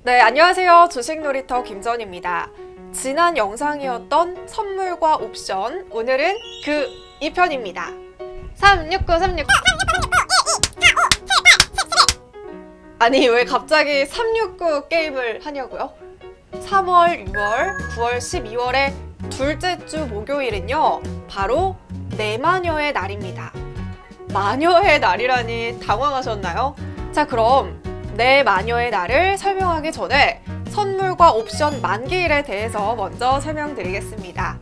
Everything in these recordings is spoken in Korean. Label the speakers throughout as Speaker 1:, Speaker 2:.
Speaker 1: 네, 안녕하세요. 주식놀이터 김전입니다. 지난 영상이었던 선물과 옵션, 오늘은 그 2편입니다. 369. 아니, 왜 갑자기 369 게임을 하냐고요? 3월, 6월, 9월, 12월의 둘째 주 목요일은요, 바로 내 마녀의 날입니다. 마녀의 날이라니 당황하셨나요? 자, 그럼 내 마녀의 날을 설명하기 전에 선물과 옵션 만기일에 대해서 먼저 설명드리겠습니다.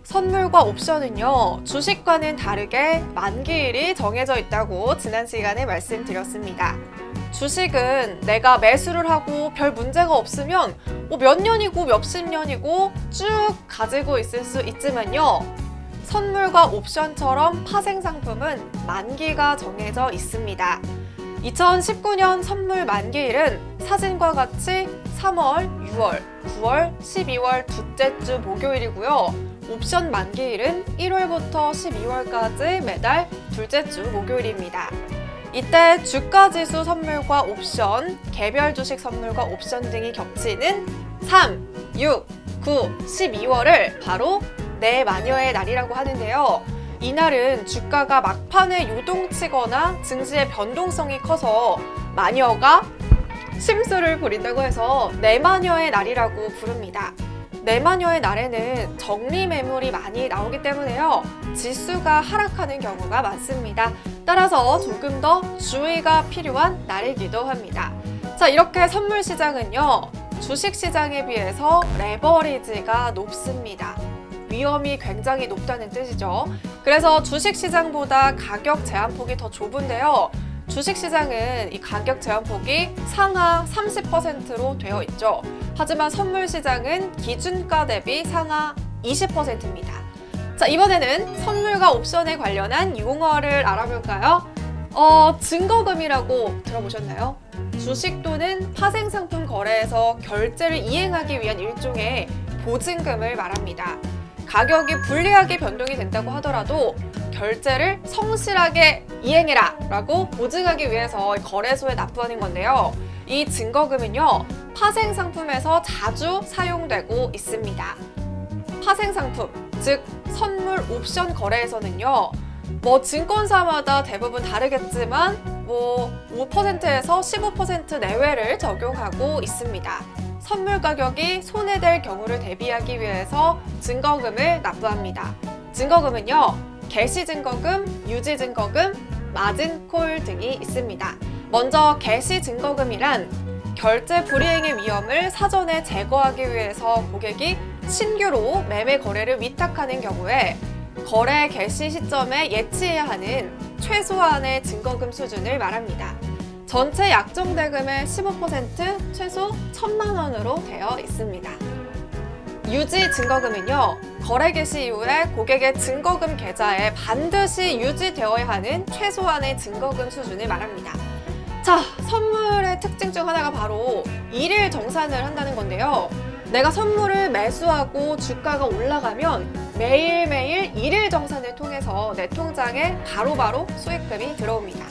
Speaker 1: 선물과 옵션은요, 주식과는 다르게 만기일이 정해져 있다고 지난 시간에 말씀드렸습니다. 주식은 내가 매수를 하고 별 문제가 없으면 몇 년이고 몇십 년이고 쭉 가지고 있을 수 있지만요, 선물과 옵션처럼 파생 상품은 만기가 정해져 있습니다. 2019년 선물 만기일은 사진과 같이 3월, 6월, 9월, 12월 둘째 주 목요일이고요. 옵션 만기일은 1월부터 12월까지 매달 둘째 주 목요일입니다. 이때 주가지수 선물과 옵션, 개별 주식 선물과 옵션 등이 겹치는 3, 6, 9, 12월을 바로 내 마녀의 날이라고 하는데요. 이날은 주가가 막판에 요동치거나 증시의 변동성이 커서 마녀가 심술을 부린다고 해서 내 마녀의 날이라고 부릅니다. 내 마녀의 날에는 정리 매물이 많이 나오기 때문에요, 지수가 하락하는 경우가 많습니다. 따라서 조금 더 주의가 필요한 날이기도 합니다. 자, 이렇게 선물 시장은요, 주식 시장에 비해서 레버리지가 높습니다. 위험이 굉장히 높다는 뜻이죠. 그래서 주식시장보다 가격 제한폭이 더 좁은데요. 주식시장은 이 가격 제한폭이 상하 30%로 되어 있죠. 하지만 선물시장은 기준가 대비 상하 20%입니다. 자, 이번에는 선물과 옵션에 관련한 용어를 알아볼까요? 증거금이라고 들어보셨나요? 주식 또는 파생상품 거래에서 결제를 이행하기 위한 일종의 보증금을 말합니다. 가격이 불리하게 변동이 된다고 하더라도 결제를 성실하게 이행해라 라고 보증하기 위해서 거래소에 납부하는 건데요. 이 증거금은요, 파생상품에서 자주 사용되고 있습니다. 파생상품, 즉 선물 옵션 거래에서는요, 증권사마다 대부분 다르겠지만 5%에서 15% 내외를 적용하고 있습니다. 선물 가격이 손해될 경우를 대비하기 위해서 증거금을 납부합니다. 증거금은요, 개시증거금, 유지증거금, 마진콜 등이 있습니다. 먼저 개시증거금이란 결제 불이행의 위험을 사전에 제거하기 위해서 고객이 신규로 매매 거래를 위탁하는 경우에 거래 개시 시점에 예치해야 하는 최소한의 증거금 수준을 말합니다. 전체 약정 대금의 15% 최소 1,000만 원으로 되어 있습니다. 유지 증거금은요, 거래 개시 이후에 고객의 증거금 계좌에 반드시 유지되어야 하는 최소한의 증거금 수준을 말합니다. 자, 선물의 특징 중 하나가 바로 일일 정산을 한다는 건데요. 내가 선물을 매수하고 주가가 올라가면 매일매일 일일 정산을 통해서 내 통장에 바로바로 수익금이 들어옵니다.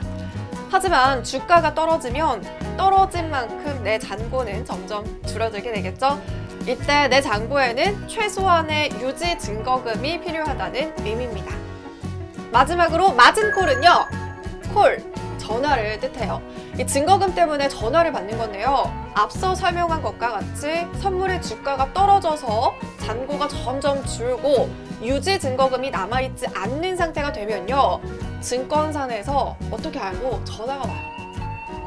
Speaker 1: 하지만 주가가 떨어지면 떨어진 만큼 내 잔고는 점점 줄어들게 되겠죠? 이때 내 잔고에는 최소한의 유지 증거금이 필요하다는 의미입니다. 마지막으로 마진콜은요, 콜, 전화를 뜻해요. 이 증거금 때문에 전화를 받는 건데요. 앞서 설명한 것과 같이 선물의 주가가 떨어져서 잔고가 점점 줄고 유지 증거금이 남아있지 않는 상태가 되면요, 증권사에서 어떻게 알고 전화가 와요.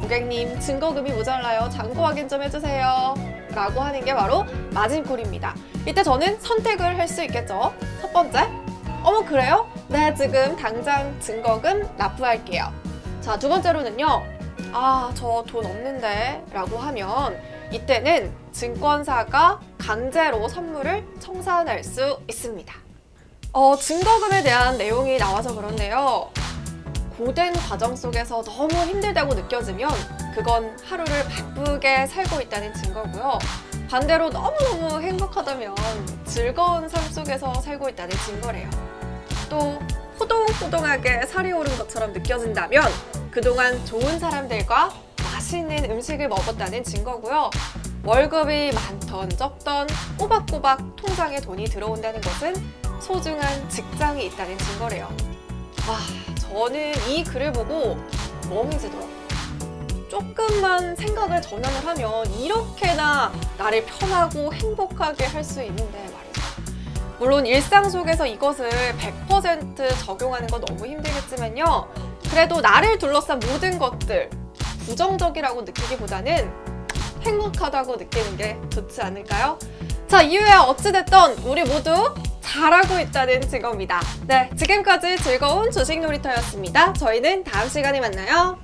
Speaker 1: 고객님, 증거금이 모자라요. 잔고 확인 좀 해주세요. 라고 하는 게 바로 마진콜입니다. 이때 저는 선택을 할 수 있겠죠. 첫 번째, 그래요? 네, 지금 당장 증거금 납부할게요. 자, 두 번째로는요, 저 돈 없는데 라고 하면 이때는 증권사가 강제로 선물을 청산할 수 있습니다. 증거금에 대한 내용이 나와서 그런데요, 고된 과정 속에서 너무 힘들다고 느껴지면 그건 하루를 바쁘게 살고 있다는 증거고요. 반대로 너무너무 행복하다면 즐거운 삶 속에서 살고 있다는 증거래요. 또 호동호동하게 살이 오른 것처럼 느껴진다면 그동안 좋은 사람들과 맛있는 음식을 먹었다는 증거고요. 월급이 많던 적던 꼬박꼬박 통장에 돈이 들어온다는 것은 소중한 직장이 있다는 증거래요. 와, 저는 이 글을 보고 멍해지더라고요. 조금만 생각을 전환을 하면 이렇게나 나를 편하고 행복하게 할 수 있는데 말이죠. 물론 일상 속에서 이것을 100% 적용하는 건 너무 힘들겠지만요. 그래도 나를 둘러싼 모든 것들 부정적이라고 느끼기보다는 행복하다고 느끼는 게 좋지 않을까요? 자, 이유야 어찌됐던 우리 모두 잘하고 있다는 증거입니다. 네, 지금까지 즐거운 주식 놀이터였습니다. 저희는 다음 시간에 만나요.